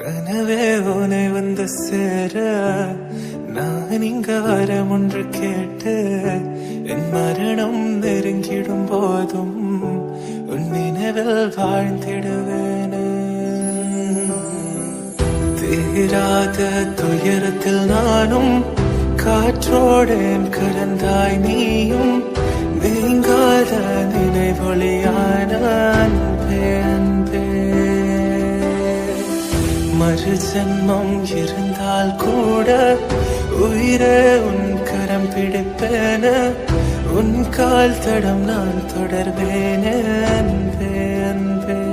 கனவே உனை வந்து சேர நான் இங்க வரம் ஒன்று கேட்டு என் மரணம் நெருங்கிடும் போதும் உன் நினைவில் வாழ்ந்திடுவேன். தீராத துயரத்தில் நானும் காற்றோடேன் கலந்தாய் நீயும் நீங்காத நினைவொளியான அன்பே அன்பே. மறு ஜென்மம் இருந்தால் கூட உயிரே உன் கரம் பிடிப்பேன உன் கால் தடம் நான் தொடர்வேனே அன்பே அன்பே.